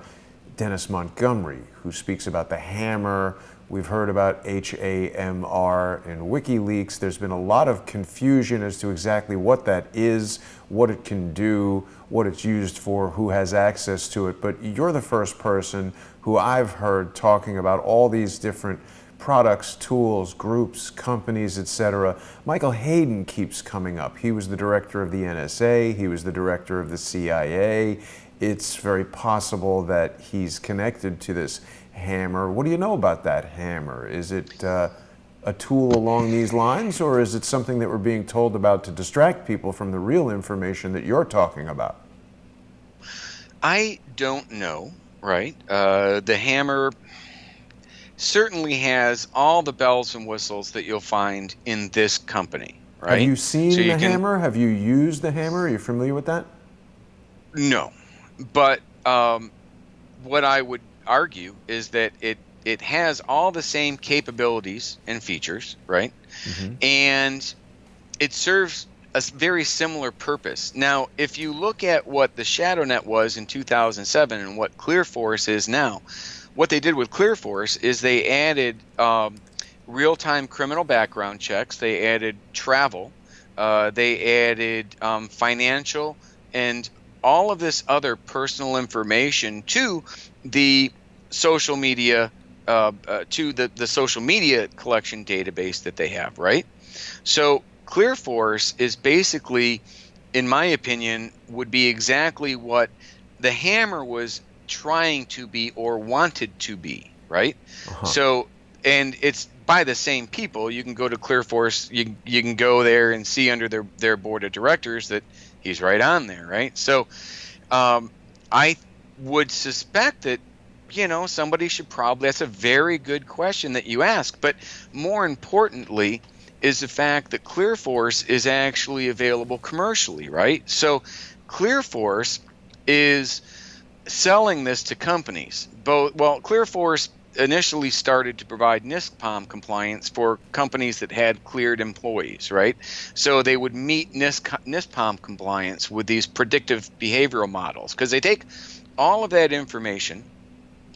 Dennis Montgomery, who speaks about the hammer. We've heard about HAMR and WikiLeaks. There's been a lot of confusion as to exactly what that is, what it can do, what it's used for, who has access to it. But you're the first person who I've heard talking about all these different products, tools, groups, companies, etc. Michael Hayden keeps coming up. He was the director of the NSA. He was the director of the CIA. It's very possible that he's connected to this hammer. What do you know about that hammer? Is it a tool along these lines, or is it something that we're being told about to distract people from the real information that you're talking about? I don't know, right? The hammer certainly has all the bells and whistles that you'll find in this company, right? Have you seen the hammer? Have you used the hammer? Are you familiar with that? No, but what I would argue is that it has all the same capabilities and features, right? Mm-hmm. And it serves a very similar purpose. Now, if you look at what the ShadowNet was in 2007 and what ClearForce is now, what they did with ClearForce is they added real-time criminal background checks. They added travel. They added financial and all of this other personal information to the social media the social media collection database that they have, right? So ClearForce is basically, in my opinion, would be exactly what the Hammer was trying to be or wanted to be, right? So, and it's by the same people. You can go to ClearForce, you can go there and see under their board of directors that he's right on there, right? So I would suspect that, somebody should probably, that's a very good question that you ask, but more importantly is the fact that ClearForce is actually available commercially, right? So ClearForce is selling this to companies. ClearForce initially started to provide NISPOM compliance for companies that had cleared employees, right? So they would meet NISPOM compliance with these predictive behavioral models because they take all of that information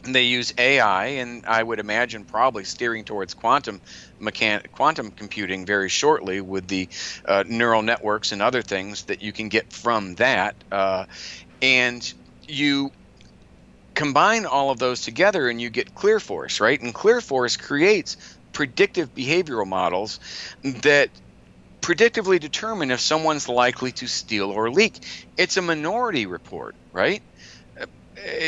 and they use AI, and I would imagine probably steering towards quantum computing very shortly with the neural networks and other things that you can get from that. And you combine all of those together and you get ClearForce, right? And ClearForce creates predictive behavioral models that predictively determine if someone's likely to steal or leak. It's a minority report, right?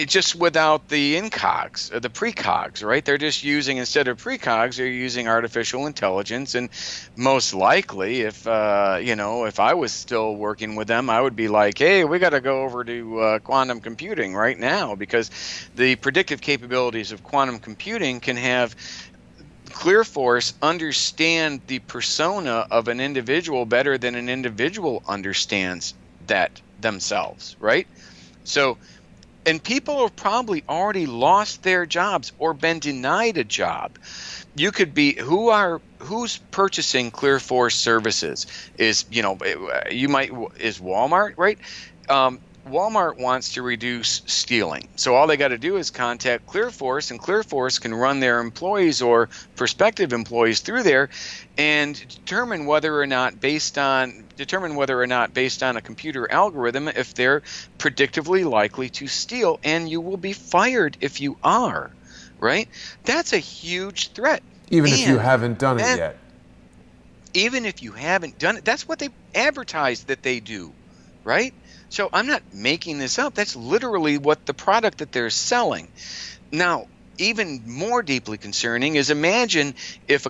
Just without the incogs, the precogs, right? They're just using, instead of precogs, they're using artificial intelligence. And most likely, if I was still working with them, I would be like, hey, we got to go over to quantum computing right now, because the predictive capabilities of quantum computing can have ClearForce understand the persona of an individual better than an individual understands that themselves, right? So, and people have probably already lost their jobs or been denied a job. You could be who's purchasing ClearForce services is Walmart, right? Walmart wants to reduce stealing, so all they got to do is contact ClearForce, and ClearForce can run their employees or prospective employees through there and determine whether or not based on a computer algorithm if they're predictively likely to steal, and you will be fired if you are, right? That's a huge threat. Even if you haven't done it yet. Even if you haven't done it, that's what they advertise that they do, right? So I'm not making this up. That's literally what the product that they're selling. Now, even more deeply concerning is, imagine if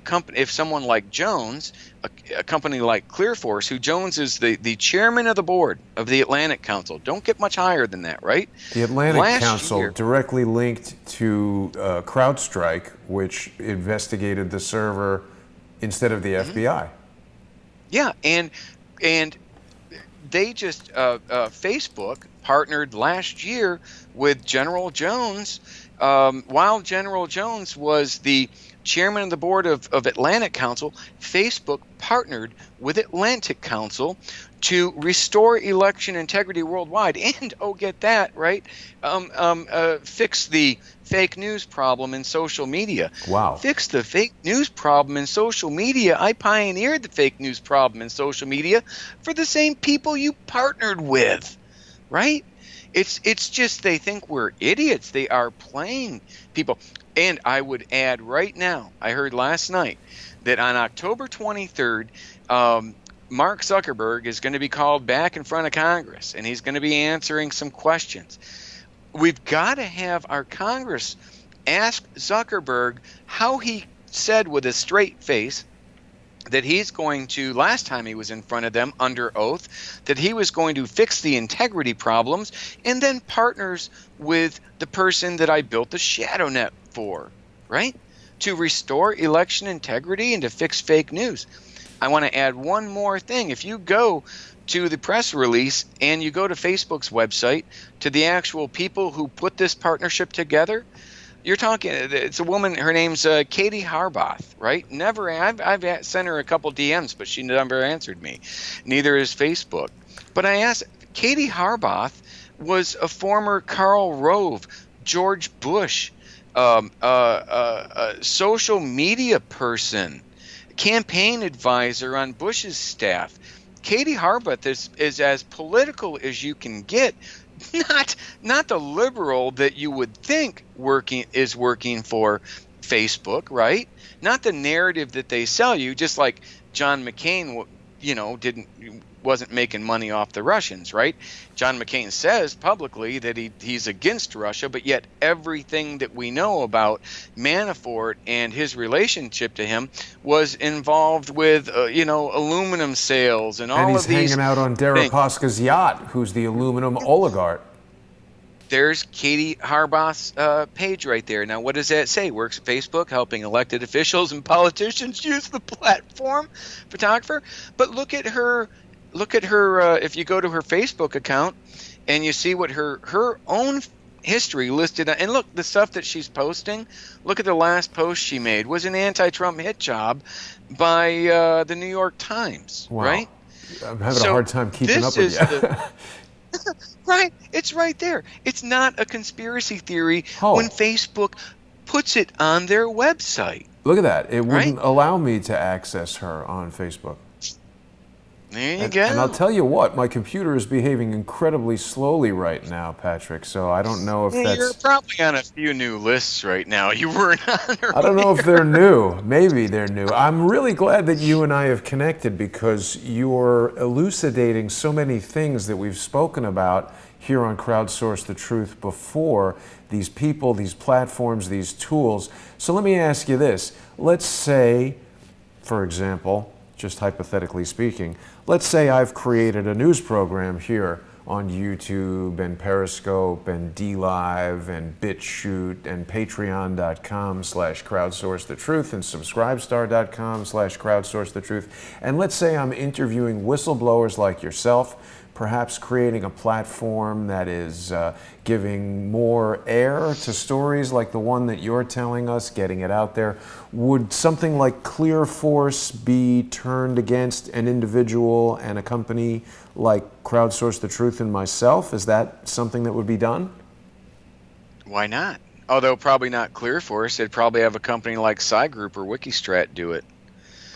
someone like Jones, a company like ClearForce, who Jones is the chairman of the board of the Atlantic Council. Don't get much higher than that, right? The Atlantic Council directly linked to CrowdStrike, which investigated the server instead of the FBI. Yeah, and they just Facebook partnered last year with General Jones. While General Jones was the chairman of the board of Atlantic Council, Facebook partnered with Atlantic Council to restore election integrity worldwide and, get that, right, fix the fake news problem in social media. Wow. Fix the fake news problem in social media. I pioneered the fake news problem in social media for the same people you partnered with, right? It's just they think we're idiots. They are playing people. And I would add right now, I heard last night that on October 23rd, Mark Zuckerberg is going to be called back in front of Congress, and he's going to be answering some questions. We've got to have our Congress ask Zuckerberg how he said with a straight face that he's going to, last time he was in front of them under oath, that he was going to fix the integrity problems, and then partners with the person that I built the ShadowNet for, right? To restore election integrity and to fix fake news. I want to add one more thing. If you go to the press release and you go to Facebook's website, to the actual people who put this partnership together, You're talking. It's a woman. Her name's Katie Harbath, right? Never. I've sent her a couple DMs, but she never answered me. Neither is Facebook. But I asked. Katie Harbath was a former Karl Rove, George Bush, social media person, campaign advisor on Bush's staff. Katie Harbath is as political as you can get. Not the liberal that you would think is working for Facebook, right? Not the narrative that they sell you. Just like John McCain, wasn't making money off the Russians, right? John McCain says publicly that he's against Russia, but yet everything that we know about Manafort and his relationship to him was involved with, aluminum sales and all of these. And he's hanging out on Deripaska's yacht, who's the aluminum oligarch. There's Katie Harbath's page right there. Now, what does that say? Works at Facebook, helping elected officials and politicians use the platform. Photographer. But look at her. If you go to her Facebook account and you see what her own history listed, and look, the stuff that she's posting. Look at the last post she made was an anti-Trump hit job by the New York Times. Wow. Right? I'm having a hard time keeping up with you. Right, it's right there. It's not a conspiracy theory when Facebook puts it on their website. Look at that. It wouldn't allow me to access her on Facebook. There you go. And I'll tell you what, my computer is behaving incredibly slowly right now, Patrick, so I don't know if that's... You're probably on a few new lists right now. You weren't on earlier. I don't know if they're new. Maybe they're new. I'm really glad that you and I have connected because you're elucidating so many things that we've spoken about here on Crowdsource the Truth before, these people, these platforms, these tools. So let me ask you this. Let's say, for example, just hypothetically speaking, let's say I've created a news program here on YouTube and Periscope and DLive and BitChute and Patreon.com/crowdsourcethetruth and Subscribestar.com/crowdsourcethetruth. And let's say I'm interviewing whistleblowers like yourself, perhaps creating a platform that is giving more air to stories like the one that you're telling us, getting it out there. Would something like ClearForce be turned against an individual and a company like Crowdsource the Truth and myself? Is that something that would be done? Why not? Although probably not ClearForce. They'd probably have a company like Cygroup or Wikistrat do it.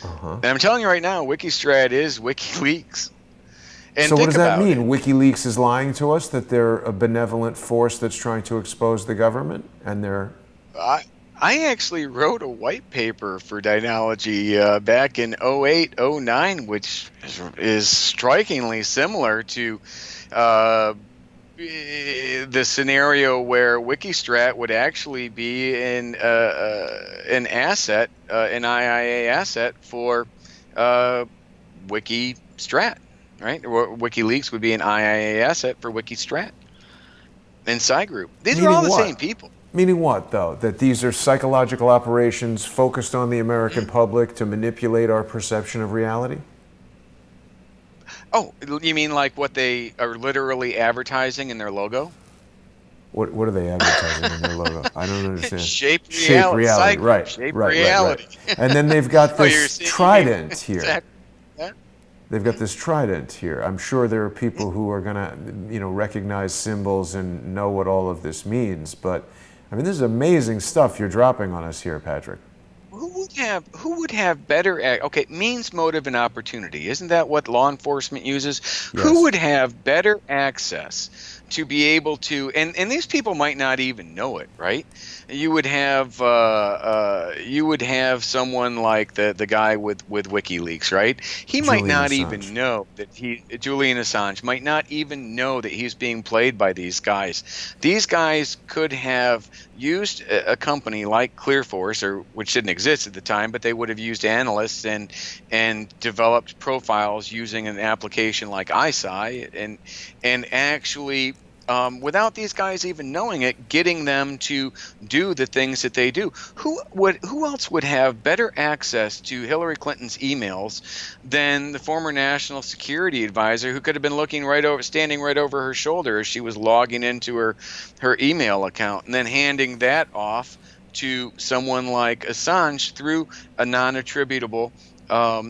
And I'm telling you right now, Wikistrat is WikiLeaks. And so what does that mean? WikiLeaks is lying to us that they're a benevolent force that's trying to expose the government, and they're... I actually wrote a white paper for Dynology back in 08, 09, which is strikingly similar to the scenario where Wikistrat would actually be an asset, an IIA asset for Wikistrat. Right? WikiLeaks would be an IIA asset for Wikistrat and Cygroup. These are all the same people. Meaning what, though? That these are psychological operations focused on the American public to manipulate our perception of reality? Oh, you mean like what they are literally advertising in their logo? What are they advertising in their logo? I don't understand. Shape reality. Right. Shape reality. Right. And then they've got this trident here. Exactly. They've got this trident here. I'm sure there are people who are going to, recognize symbols and know what all of this means. But, this is amazing stuff you're dropping on us here, Patrick. Who would have better, means, motive, and opportunity. Isn't that what law enforcement uses? Yes. Who would have better access to be able to, and these people might not even know it, right? You would have someone like the guy with WikiLeaks, right? He might not even know that Julian Assange might not even know that he's being played by these guys. These guys could have used a company like ClearForce, which didn't exist at the time, but they would have used analysts and developed profiles using an application like ISI and actually without these guys even knowing it, getting them to do the things that they do. Who else would have better access to Hillary Clinton's emails than the former national security advisor, who could have been standing right over her shoulder as she was logging into her email account, and then handing that off to someone like Assange through a non-attributable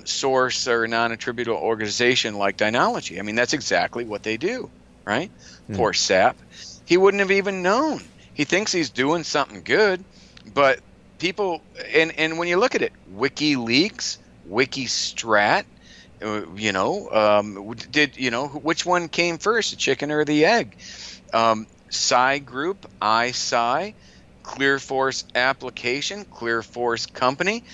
source or a non-attributable organization like Dynology. I mean, that's exactly what they do, right? Poor sap. He wouldn't have even known. He thinks he's doing something good, but people, and when you look at it, WikiLeaks, WikiStrat, which one came first, the chicken or the egg? Psi Group, iPsi, ClearForce Application, ClearForce Company.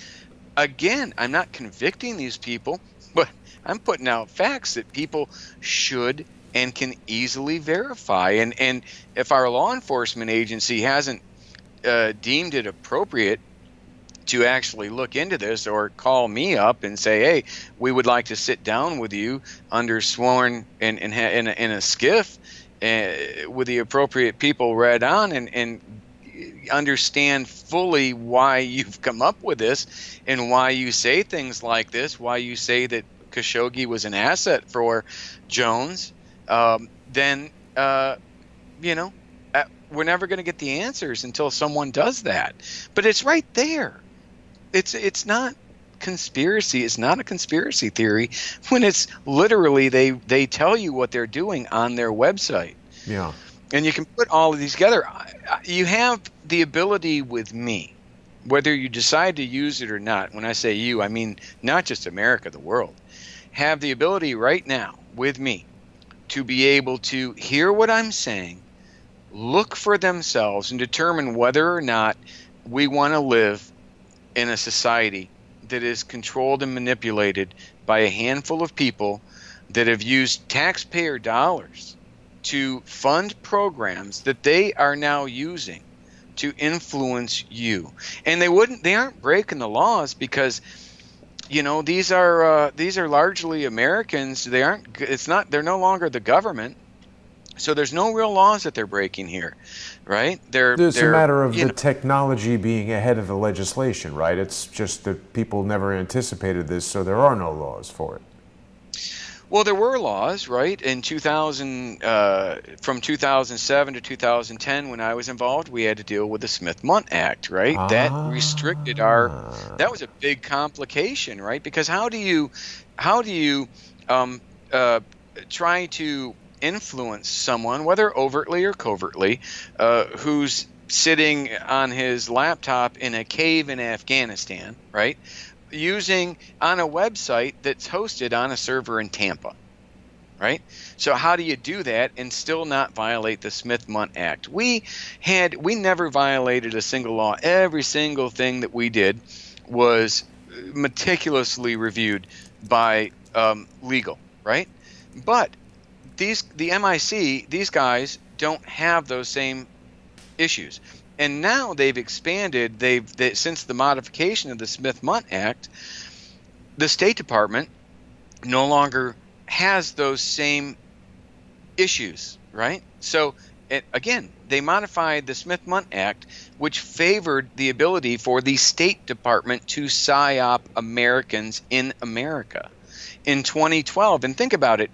Again, I'm not convicting these people, but I'm putting out facts that people should and can easily verify. And if our law enforcement agency hasn't deemed it appropriate to actually look into this, or call me up and say, hey, we would like to sit down with you under sworn in a skiff with the appropriate people read on, and understand fully why you've come up with this and why you say things like this, why you say that Khashoggi was an asset for Jones, then we're never going to get the answers until someone does that. But it's right there. It's not conspiracy. It's not a conspiracy theory when it's literally they tell you what they're doing on their website. Yeah. And you can put all of these together. You have the ability with me, whether you decide to use it or not. When I say you, I mean not just America, the world. Have the ability right now with me to be able to hear what I'm saying, look for themselves, and determine whether or not we want to live in a society that is controlled and manipulated by a handful of people that have used taxpayer dollars to fund programs that they are now using to influence you. And they aren't breaking the laws, because these are largely Americans. They're no longer the government. So there's no real laws that they're breaking here, right? It's a matter of the technology being ahead of the legislation, right? It's just that people never anticipated this, so there are no laws for it. Well, there were laws, right? In 2000, from 2007 to 2010, when I was involved, we had to deal with the Smith-Mundt Act, right? That restricted that was a big complication, right? Because how do you try to influence someone, whether overtly or covertly, who's sitting on his laptop in a cave in Afghanistan, right? Using on a website that's hosted on a server in Tampa, right? So how do you do that and still not violate the Smith-Mundt Act? We never violated a single law. Every single thing that we did was meticulously reviewed by legal, right? But the MIC, these guys don't have those same issues. And now they've expanded. Since the modification of the Smith-Mundt Act, the State Department no longer has those same issues, right? So, again, they modified the Smith-Mundt Act, which favored the ability for the State Department to psyop Americans in America in 2012. And think about it.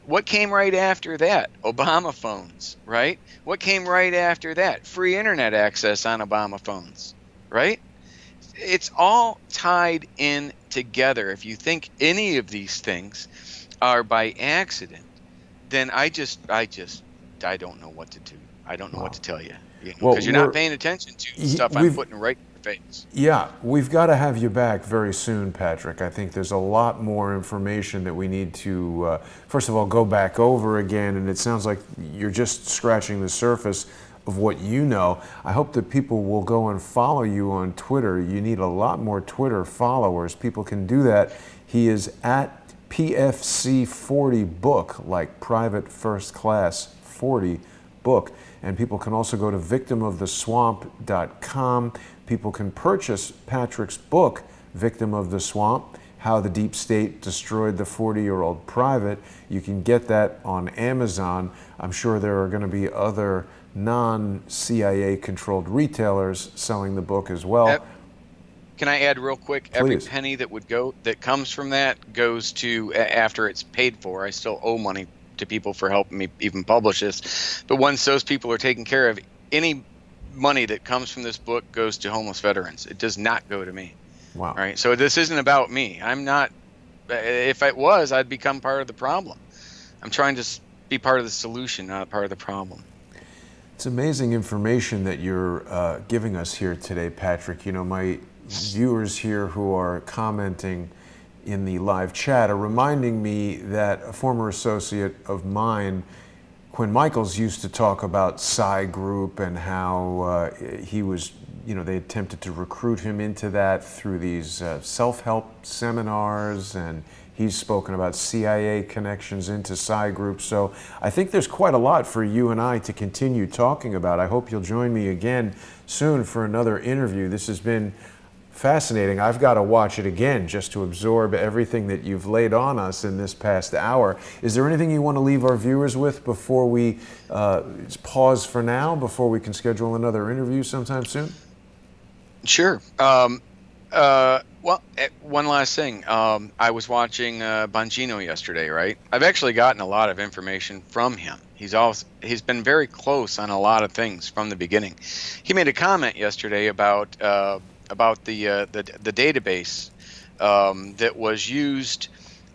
What came right after that? Obama phones, right? What came right after that? Free internet access on Obama phones, right? It's all tied in together. If you think any of these things are by accident, then I don't know what to do. I don't know what to tell you, because you're not paying attention to the stuff I'm putting right in your face. Yeah, we've got to have you back very soon, Patrick. I think there's a lot more information that we need to, first of all, go back over again, and it sounds like you're just scratching the surface of what you know. I hope that people will go and follow you on Twitter. You need a lot more Twitter followers. People can do that. He is at PFC40 book, like Private First Class 40 book. And people can also go to victimoftheswamp.com. People can purchase Patrick's book, Victim of the Swamp, How the Deep State Destroyed the 40-Year-Old Private. You can get that on Amazon. I'm sure there are going to be other non-CIA controlled retailers selling the book as well. Can I add real quick? Please. Every penny that comes from that goes to, after it's paid for, I still owe money to people for helping me even publish this. But once those people are taken care of, any money that comes from this book goes to homeless veterans. It does not go to me. Wow. All right. So this isn't about me. I'm not, if it was, I'd become part of the problem. I'm trying to be part of the solution, not part of the problem. It's amazing information that you're giving us here today, Patrick. You know, my viewers here who are commenting in the live chat are reminding me that a former associate of mine, Quinn Michaels, used to talk about Psy Group and how he was, you know, they attempted to recruit him into that through these self-help seminars, and he's spoken about CIA connections into Psy Group. So I think there's quite a lot for you and I to continue talking about. I hope you'll join me again soon for another interview. This has been fascinating. I've got to watch it again just to absorb everything that you've laid on us in this past hour. Is there anything you want to leave our viewers with before we pause for now, before we can schedule another interview sometime soon? Sure. Well, one last thing. I was watching Bongino yesterday, right? I've actually gotten a lot of information from him. He's been very close on a lot of things from the beginning. He made a comment yesterday about the database that was used,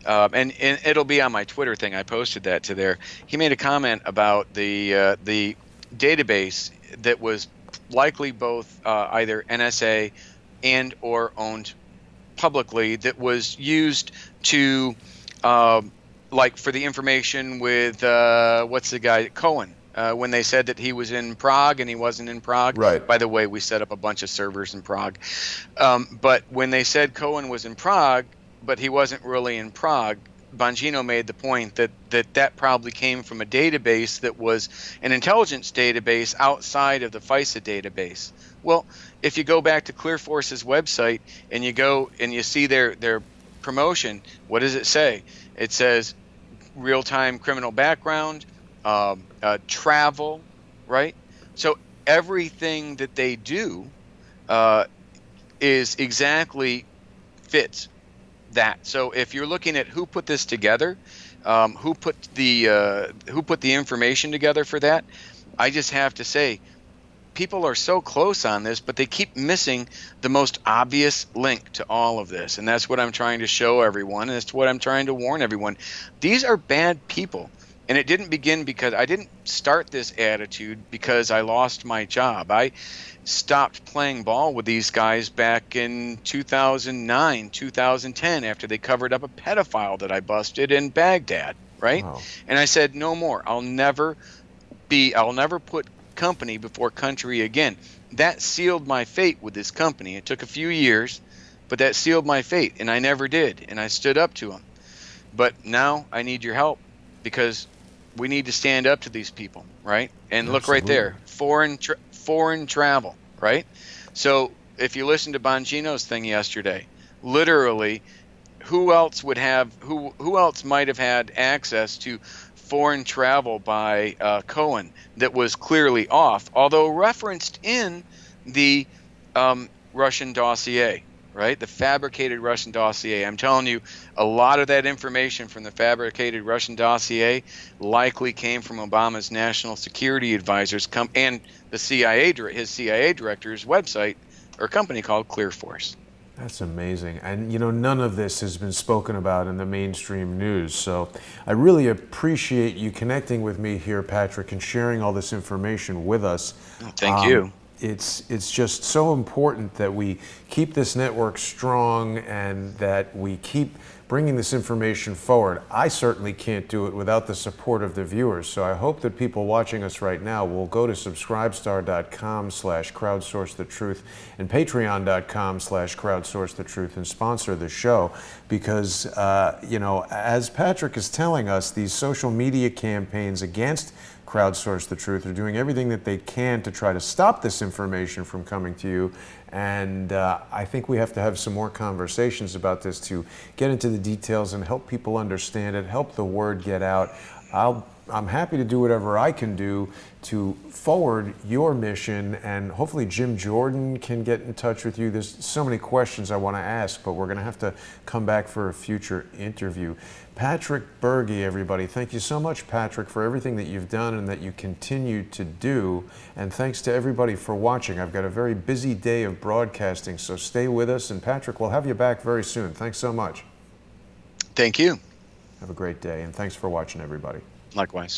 and it'll be on my Twitter thing. I posted that to there. He made a comment about the database that was likely both either NSA and or owned publicly, that was used to like for the information with what's the guy, Cohen, when they said that he was in Prague and he wasn't in Prague. Right. By the way, we set up a bunch of servers in Prague. But when they said Cohen was in Prague, but he wasn't really in Prague, Bongino made the point that probably came from a database that was an intelligence database outside of the FISA database. Well, if you go back to ClearForce's website and you go and you see their promotion, what does it say? It says real-time criminal background, travel, right? So everything that they do is exactly fits that. So if you're looking at who put this together, who put the information together for that, I just have to say, people are so close on this, but they keep missing the most obvious link to all of this. And that's what I'm trying to show everyone. And that's what I'm trying to warn everyone. These are bad people. And it didn't begin because I didn't start this attitude because I lost my job. I stopped playing ball with these guys back in 2009, 2010, after they covered up a pedophile that I busted in Baghdad, right? Wow. And I said, no more. I'll never put company before country again. That sealed my fate with this company. It took a few years, but that sealed my fate, and I never did, and I stood up to them. But now I need your help, because we need to stand up to these people, right? And look right there, foreign travel, right? So if you listen to Bongino's thing yesterday, literally, who else might have had access to foreign travel by Cohen that was clearly off, although referenced in the Russian dossier, right? The fabricated Russian dossier. I'm telling you, a lot of that information from the fabricated Russian dossier likely came from Obama's national security advisors and the CIA, his CIA director's website or company called ClearForce. That's amazing. And, you know, none of this has been spoken about in the mainstream news. So I really appreciate you connecting with me here, Patrick, and sharing all this information with us. Thank you. It's just so important that we keep this network strong and that we keep bringing this information forward. I certainly can't do it without the support of the viewers. So I hope that people watching us right now will go to subscribestar.com/crowdsourcethetruth and patreon.com/crowdsourcethetruth and sponsor the show, because, you know, as Patrick is telling us, these social media campaigns against Crowdsource the Truth are doing everything that they can to try to stop this information from coming to you. And I think we have to have some more conversations about this to get into the details and help people understand it, help the word get out. I'm happy to do whatever I can do to forward your mission, and hopefully Jim Jordan can get in touch with you. There's so many questions I want to ask, but we're going to have to come back for a future interview. Patrick Bergy, everybody. Thank you so much, Patrick, for everything that you've done and that you continue to do. And thanks to everybody for watching. I've got a very busy day of broadcasting, so stay with us. And Patrick, we'll have you back very soon. Thanks so much. Thank you. Have a great day, and thanks for watching, everybody. Likewise.